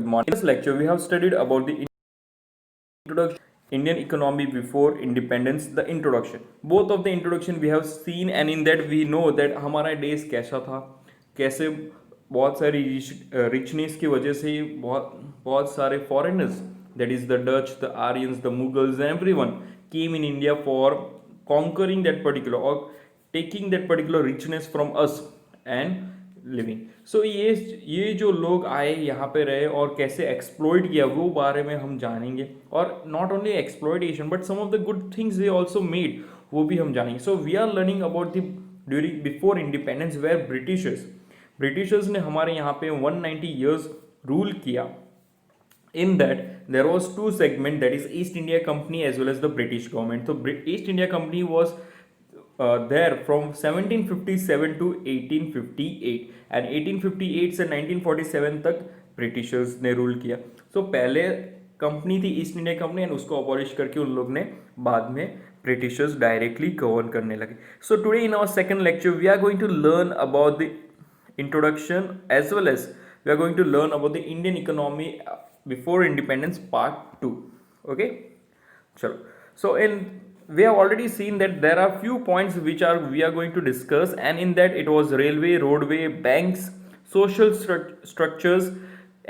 good morning. In this lecture, we have studied about the introduction Indian economy before independence, the introduction. Both of the introduction we have seen, and in that we know that हमारा देश कैसा था, कैसे बहुत सारी richness की वजह से बहुत सारे foreigners, that is the Dutch, the Aryans, the Mughals, and everyone came in India for conquering that particular or taking that particular richness from us and living so ये जो लोग आए यहाँ पे रहे और कैसे एक्सप्लॉइट किया वो बारे में हम जानेंगे, और not only exploitation but some of the good things they also made, वो भी हम जानेंगे. So we are learning about the during before independence where Britishers ने हमारे यहाँ पे 190 ईयर्स रूल किया. In that there was two segment, that is East India Company as well as the British government. So East India Company was there from 1757 to 1858 and 1858 से 1947 तक Britishers ने rule किया. सो पहले कंपनी थी east India company and उसको abolish करके उन लोग ने बाद में ब्रिटिशर्स डायरेक्टली गवर्न करने लगे. So today in our second lecture we are going to learn about the introduction as well as we are going to learn about the Indian economy before independence part 2. Okay, chalo. So we have already seen that there are few points which we are going to discuss, and in that it was railway, roadway, banks, social structures,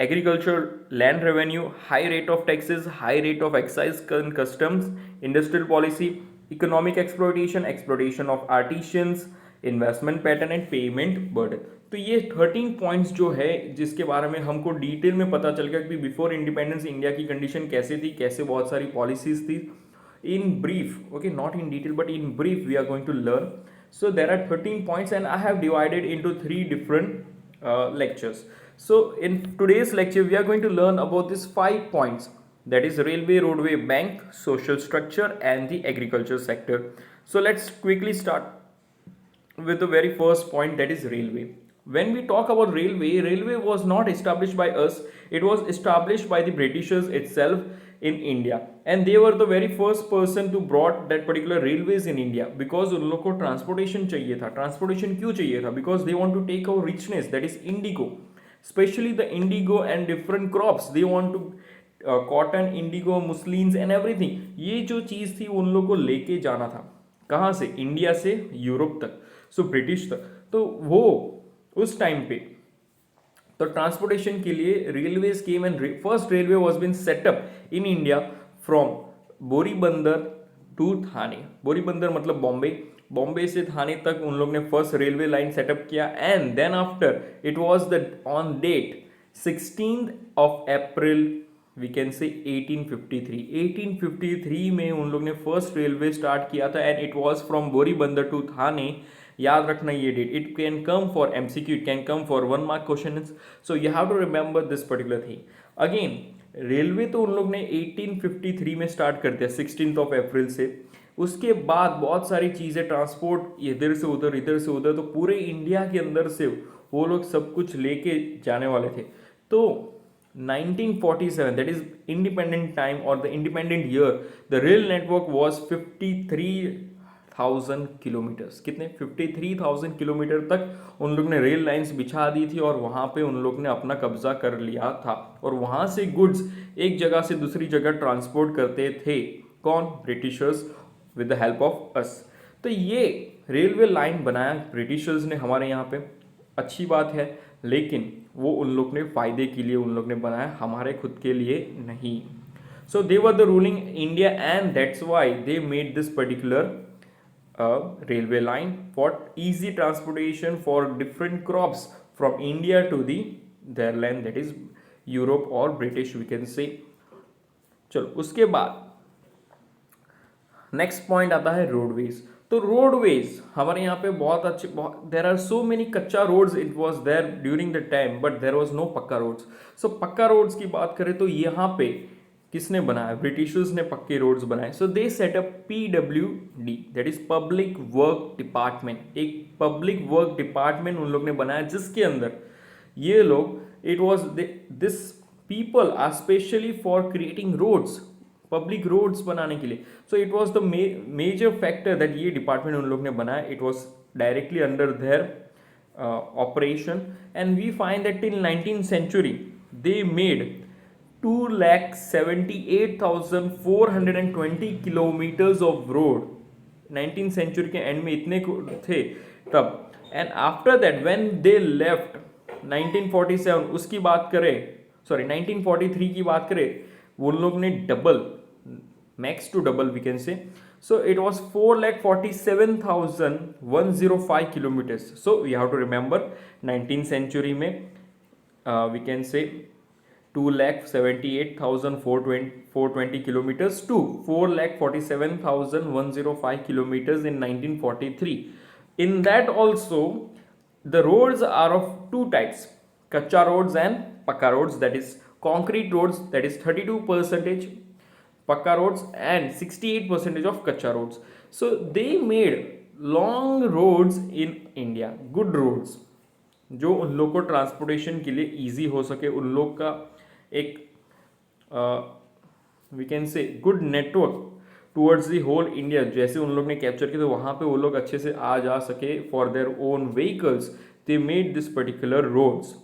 agriculture, land revenue, high rate of taxes, high rate of excise and customs, industrial policy, economic exploitation of artisans, investment pattern and payment burden. तो ये 13 points जो है जिसके बारे में हमको detail में पता चल गया कि बिफोर इंडिपेंडेंस इंडिया की कंडीशन कैसे थी, कैसे बहुत सारी पॉलिसीज थी. In brief, okay, not in detail but in brief we are going to learn. So there are 13 points and I have divided into 3 different lectures. So in today's lecture we are going to learn about these 5 points, that is railway, roadway, bank, social structure and the agriculture sector. So let's quickly start with the very first point, that is railway. When we talk about railway was not established by us, it was established by the Britishers itself in India, and they were the very first person to brought that particular railways in India, because उन लोग को transportation चाहिए था. transportation क्यों चाहिए था? Because they want to take our richness, that is indigo, especially the indigo and different crops. They want to cotton, indigo, muslins and everything. ये जो चीज़ थी उन लोग को लेके जाना था. कहाँ से? इंडिया से यूरोप तक, सो ब्रिटिश तक. तो वो उस टाइम पे तो ट्रांसपोर्टेशन के लिए railways came, and first railway was been set up in India from Boribunder to Thane. Boribunder मतलब बॉम्बे से थाने तक उन लोग ने फर्स्ट रेलवे लाइन सेटअप किया. And then after it was the on date 16th of April we can say 1853 में उन लोग ने फर्स्ट रेलवे स्टार्ट किया था, and it was from Boribunder to Thane. याद रखना ये डेट, it can come for MCQ, it can come for 1 mark question, so you have to remember this particular thing. Again railway तो उन लोग ने 1853 में स्टार्ट कर दिया 16th of April से. उसके बाद बहुत सारी चीज़ें ट्रांसपोर्ट इधर से उधर, तो पूरे इंडिया के अंदर से वो लोग सब कुछ लेके जाने वाले थे. तो 1947, that is independent time or the independent year, the rail network was 53,000 kilometers. कितने? 53,000 किलोमीटर तक उन लोग ने रेल लाइंस बिछा दी थी, और वहाँ पे उन लोग ने अपना कब्जा कर लिया था, और वहाँ से गुड्स एक जगह से दूसरी जगह ट्रांसपोर्ट करते थे. कौन? Britishers with the help of us. तो ये रेलवे लाइन बनाया ब्रिटिशर्स ने हमारे यहाँ पे, अच्छी बात है, लेकिन वो उन लोग ने फ़ायदे के लिए उन लोग ने बनाया, हमारे खुद के लिए नहीं. So they were the ruling India, and that's why they made this particular railway line for easy transportation for different crops from India to their land, that is Europe or British we can say. चलो उसके बाद next point आता है roadways. तो roadways हमारे यहाँ पे बहुत अच्छे, there are so many kaccha roads it was there during the time, but there was no pakka roads. So pakka roads की बात करें तो यहाँ पे किसने बनाया? ब्रिटिशर्स ने पक्के रोड्स बनाए. So they set up PWD, that is public work department. एक पब्लिक वर्क डिपार्टमेंट उन लोग ने बनाया, जिसके अंदर ये लोग, it was this people are specially for creating roads, public roads बनाने के लिए. So it was the major factor that ये डिपार्टमेंट उन लोग ने बनाया. It was directly under their operation, and we find that till 19th century they made 2,78,420 kilometres of road 19th century के and में इतने थे तब. And after that when they left 1947 उसकी बात करें, सॉरी 1943 की बात करें, वो लोग ने double, max to double we can say. So it was 4,47,105 kilometers. So we have to remember 19th century में we can say 2,78,420 kilometers to 4,47,105 kilometers in 1943. In that also the roads are of two types, kacha roads and pakka roads, that is concrete roads, that is 32% Pakka roads and 68% of Kacha roads. So they made long roads in India, good roads, जो उन लोग को transportation के लिए easy हो सके, उन लोग का एक we can say good network towards the whole India जैसे उन लोग ने कैप्चर किया, तो वहाँ पे वो लोग अच्छे से आ जा सके for their own vehicles. They made this particular roads.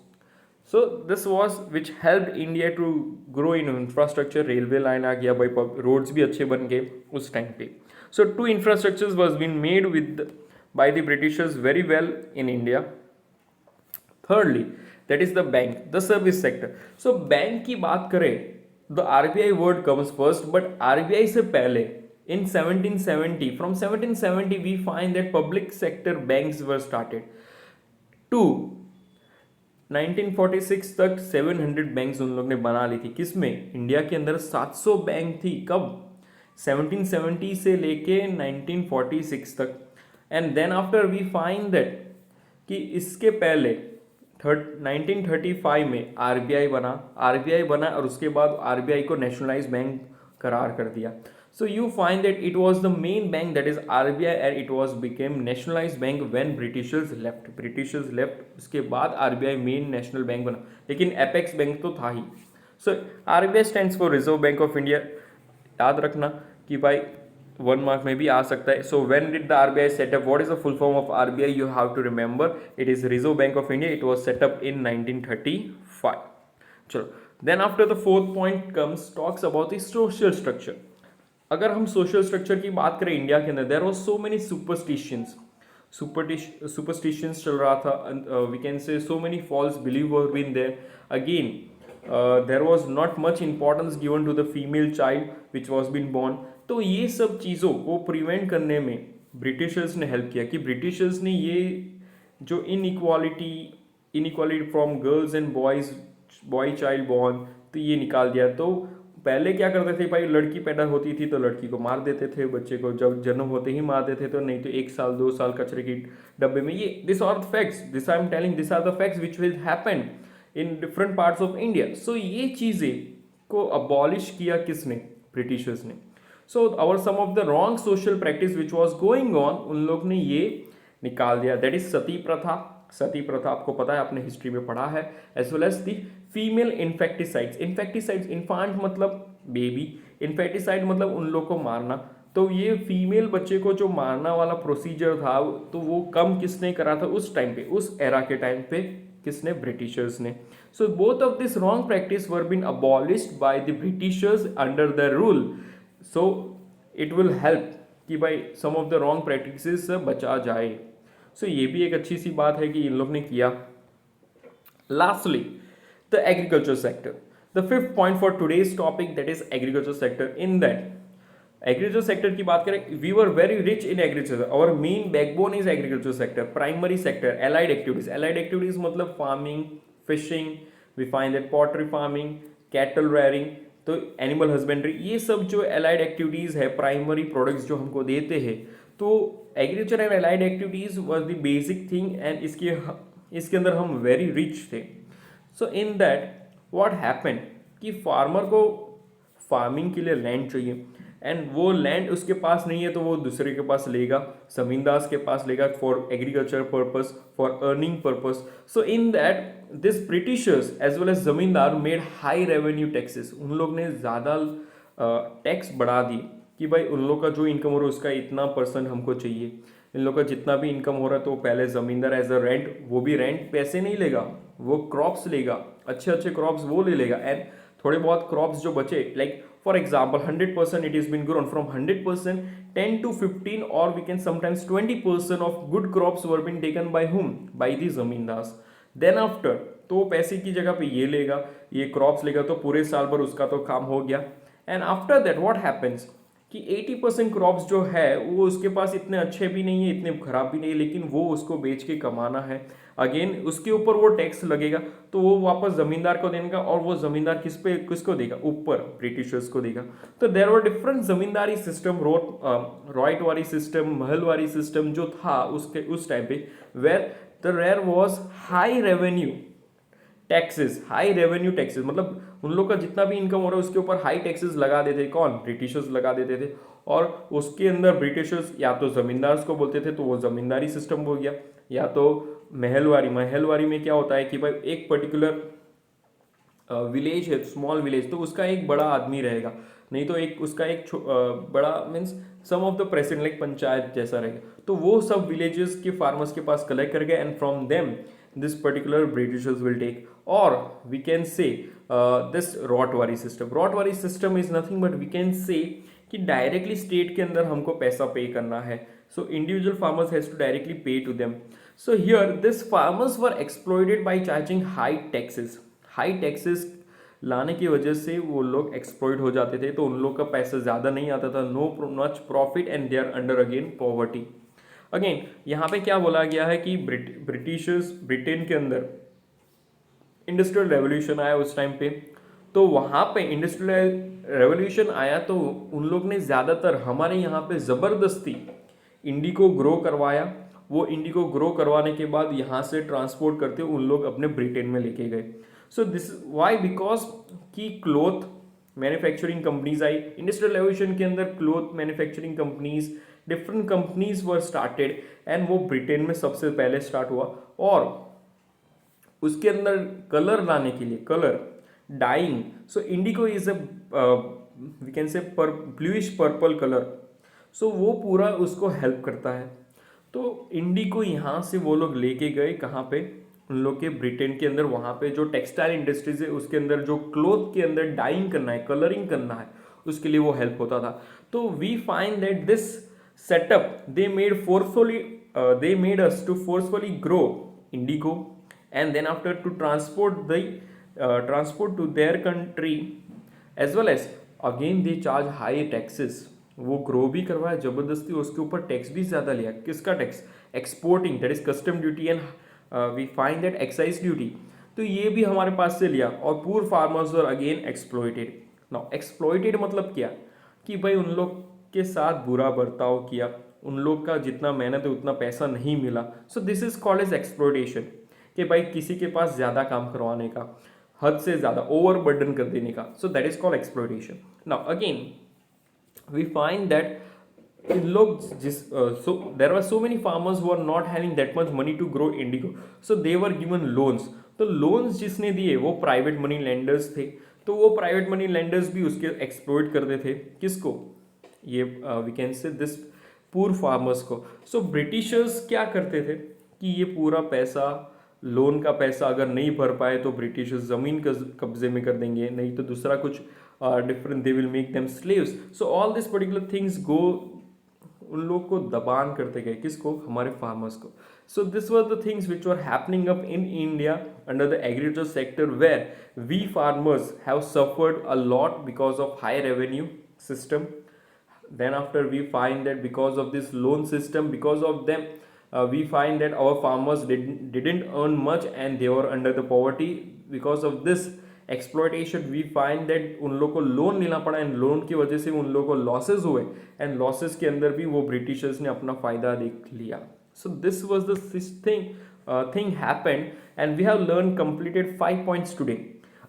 So this was which helped India to grow in infrastructure. Railway line आ गया भाई, रोड्स भी अच्छे बन गए उस टाइम पे. So two infrastructures was been made with by the Britishers very well in India. Thirdly, that is the bank, the service sector. So bank की बात करें, the RBI word comes first, but RBI से पहले in 1770, from 1770 we find that public sector banks were started. Two 1946 तक 700 banks उन लोग ने बना ली थी. किसमें? इंडिया के अंदर 700 बैंक थी. कब? 1770 से लेके 1946 तक. And then after we find that कि इसके पहले 1935 में आरबीआई बना और उसके बाद आरबीआई को नेशनलाइज बैंक करार कर दिया. So you find that it was the main bank, that is RBI, and it was became nationalized bank when Britishers left. उसके बाद RBI मेन नेशनल बैंक बना, लेकिन एपेक्स बैंक तो था ही. So RBI stands for Reserve Bank of India. याद रखना कि भाई 1 मार्क में भी आ सकता है. So when did the RBI set up? What is the full form of RBI? You have to remember it is Reserve Bank of India. It was set up in 1935. चलो, then after the fourth point comes talks about the social structure. अगर हम social structure की बात करें India के अंदर, there was so many superstitions चल रहा था. We can say so many false believe were been there. Again there was not much importance given to the female child which was been born. तो ये सब चीज़ों को प्रिवेंट करने में ब्रिटिशर्स ने हेल्प किया. कि ब्रिटिशर्स ने ये जो inequality from girls and boy child born, तो ये निकाल दिया. तो पहले क्या करते थे भाई, लड़की पैदा होती थी तो लड़की को मार देते थे, बच्चे को जब जन्म होते ही मार देते थे, तो नहीं तो 1 साल 2 साल कचरे की डब्बे में. ये this are the facts, this I am telling, this are the facts which will happen in different parts of India. So ये चीज़ें को अबॉलिश किया किसने? ब्रिटिशर्स ने. So our some of the wrong social practice which was going on, उन लोग ने ये निकाल दिया. दैट इज सती प्रथा आपको पता है, आपने हिस्ट्री में पढ़ा है. As well as the female infanticides. Infant मतलब बेबी, इन्फेक्टिसाइड मतलब उन लोग को मारना. तो ये फीमेल बच्चे को जो मारना वाला प्रोसीजर था, तो वो कम किसने करा था उस टाइम पे, उस एरा के टाइम पे? किसने? ब्रिटिशर्स ने. So both of this wrong practice were been abolished by the Britishers under the rule. So it will help कि भाई some of the wrong practices से बचा जाए. सो ये भी एक अच्छी सी बात है कि इन लोग ने किया. Lastly the agriculture sector, the fifth point for today's topic, that is agriculture sector. In that agriculture sector की बात करें, we were very rich in agriculture. Our main backbone is agriculture sector. Primary sector, allied activities मतलब farming, fishing, we find that pottery farming, cattle rearing, तो animal husbandry, ये सब जो allied activities है, primary products जो हमको देते हैं, तो agriculture and allied activities was the basic thing, and इसके अंदर हम वेरी रिच थे. सो इन दैट व्हाट हैपन कि फार्मर को फार्मिंग के लिए लैंड चाहिए, एंड वो लैंड उसके पास नहीं है तो वो दूसरे के पास लेगा, जमींदार के पास लेगा for agriculture purpose, for earning purpose. So in that this Britishers as well as zamindar made high revenue taxes. उन लोग ने ज़्यादा टैक्स बढ़ा दिए कि भाई उन लोग का जो इनकम हो रहा है उसका इतना % हमको चाहिए. इन लोग का जितना भी इनकम हो रहा है, तो पहले ज़मींदार एज अ रेंट, वो भी रेंट पैसे नहीं लेगा, वो क्रॉप्स लेगा, अच्छे क्रॉप्स वो ले लेगा. एंड थोड़े बहुत क्रॉप्स जो बचे, like for example 100% it is been grown, from 100% 10 to 15 और we can sometimes 20% of good crops were been taken by whom, by the zamindars. Then after तो पैसे की जगह पे ये लेगा, ये क्रॉप्स लेगा, तो पूरे साल भर उसका तो काम हो गया। And after that what happens कि 80% क्रॉप्स जो है वो उसके पास इतने अच्छे भी नहीं है, इतने खराब भी नहीं है, लेकिन वो उसको बेच के कमाना है। अगेन उसके ऊपर वो टैक्स लगेगा, तो वो वापस जमींदार को देगा, और वो जमींदार किसको देगा, ऊपर ब्रिटिशर्स को देगा। तो there were different zamindari system, ryot वाली सिस्टम, महल वाली सिस्टम जो था उसके उस टाइम पे, where the rare was high revenue taxes, high revenue taxes, मतलब उन लोग का जितना भी इनकम हो रहा है उसके ऊपर हाई टैक्सेस लगा देते, कौन, ब्रिटिशर्स लगा देते थे। और उसके अंदर ब्रिटिशर्स या तो जमींदार्स को बोलते थे, तो वो जमींदारी सिस्टम हो गया, या तो महलवारी में क्या होता है कि भाई एक पर्टिकुलर विलेज है, स्मॉल विलेज, तो उसका एक बड़ा आदमी रहेगा, नहीं तो एक उसका एक बड़ा means some of the president, like panchayat जैसा रहेगा, तो वो सब विलेजेस के फार्मर्स के पास कलेक्ट करके, and from them this particular britishers will take, or we can say this rotwari system is nothing but we can say कि डायरेक्टली स्टेट के अंदर हमको पैसा पे करना है, so individual farmers has to directly pay to them. So here this farmers were exploited by charging high taxes लाने की वजह से वो लोग एक्सप्लॉइट हो जाते थे, तो उन लोग का पैसा ज़्यादा नहीं आता था, no much profit, and they are under again poverty. Again यहाँ पे क्या बोला गया है कि ब्रिटेन के अंदर इंडस्ट्रियल रेवोल्यूशन आया उस टाइम पे, तो वहाँ पे इंडस्ट्रियल रेवोल्यूशन आया तो उन लोग ने ज़्यादातर हमारे यहाँ पे ज़बरदस्ती इंडी को ग्रो करवाया। वो इंडी को ग्रो करवाने के बाद यहाँ से ट्रांसपोर्ट करते उन लोग अपने ब्रिटेन में लेके गए। सो दिस वाई, बिकॉज की क्लोथ मैन्युफैक्चरिंग कंपनीज आई इंडस्ट्रियल रेवोल्यूशन के अंदर, cloth manufacturing companies, different companies were started, and वो ब्रिटेन में सबसे पहले स्टार्ट हुआ। और उसके अंदर कलर लाने के लिए, colour dyeing, so indigo is a we can say bluish purple colour, so वो पूरा उसको हेल्प करता है। तो इंडिगो यहाँ से वो लोग लेके गए कहाँ पे, उन लोग के ब्रिटेन के अंदर, वहाँ पे जो टेक्सटाइल इंडस्ट्रीज है उसके अंदर जो क्लोथ के अंदर डाइंग करना है, कलरिंग करना है, उसके लिए वो हेल्प होता था। तो we find that this setup they made us to forcefully grow indigo, and then after to transport to their country, as well as again they charge high taxes। वो ग्रो भी करवाया जबरदस्ती, उसके ऊपर टैक्स भी ज्यादा लिया। किसका tax, exporting, that is custom duty, and we find that excise duty, तो ये भी हमारे पास से लिया। और poor farmers were again exploited. Now exploited मतलब क्या, कि भाई उन लोग के साथ बुरा बर्ताव किया, उन लोग का जितना मेहनत है उतना पैसा नहीं मिला। So this is called as exploitation, कि भाई किसी के पास ज़्यादा काम करवाने का, हद से ज़्यादा ओवर बर्डन कर देने का, so that is called exploitation. Now again we find that इन लोग so there were so many farmers who are not having that much money to grow indigo, so they were given loans। तो loans जिसने दिए वो private money lenders थे, तो वो private money lenders भी उसके एक्सप्लॉइट करते थे, किसको, ये वी कैन से दिस पूर फार्मर्स को। सो ब्रिटिशर्स क्या करते थे कि ये पूरा पैसा, लोन का पैसा अगर नहीं भर पाए तो ब्रिटिशर्स ज़मीन कब्जे में कर देंगे, नहीं तो दूसरा कुछ different, they will make them slaves. So all this particular things go, उन लोग को दबान करते गए, किसको, हमारे फार्मर्स को। So this were the things which were happening up in India under the agriculture sector, where we farmers have suffered a lot because of high revenue system। Then after we find that because of this loan system, because of them we find that our farmers didn't earn much and they were under the poverty। because of this exploitation we find that उन लोग को loan लेना पड़ा, and loan की वजह से उन लोग को लॉसेस हुए, एंड लॉसेस के अंदर भी वो ब्रिटिशर्स ने अपना फायदा देख लिया। So this was the thing happened, and we have learn completed 5 points today।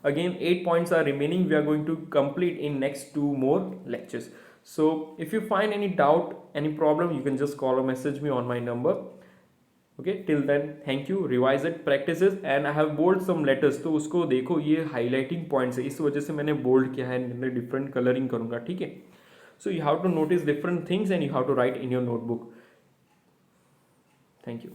Again 8 points are remaining, we are going to complete in next 2 more lectures। So if you find any doubt, any problem, you can just call or message me on my number। okay, till then thank you, revise it, practice it, and I have bold some letters, तो उसको देखो, ये highlighting points है, इस वजह से मैंने bold किया है, different coloring करूँगा, ठीक है। So you have to notice different things and you have to write in your notebook। Thank you।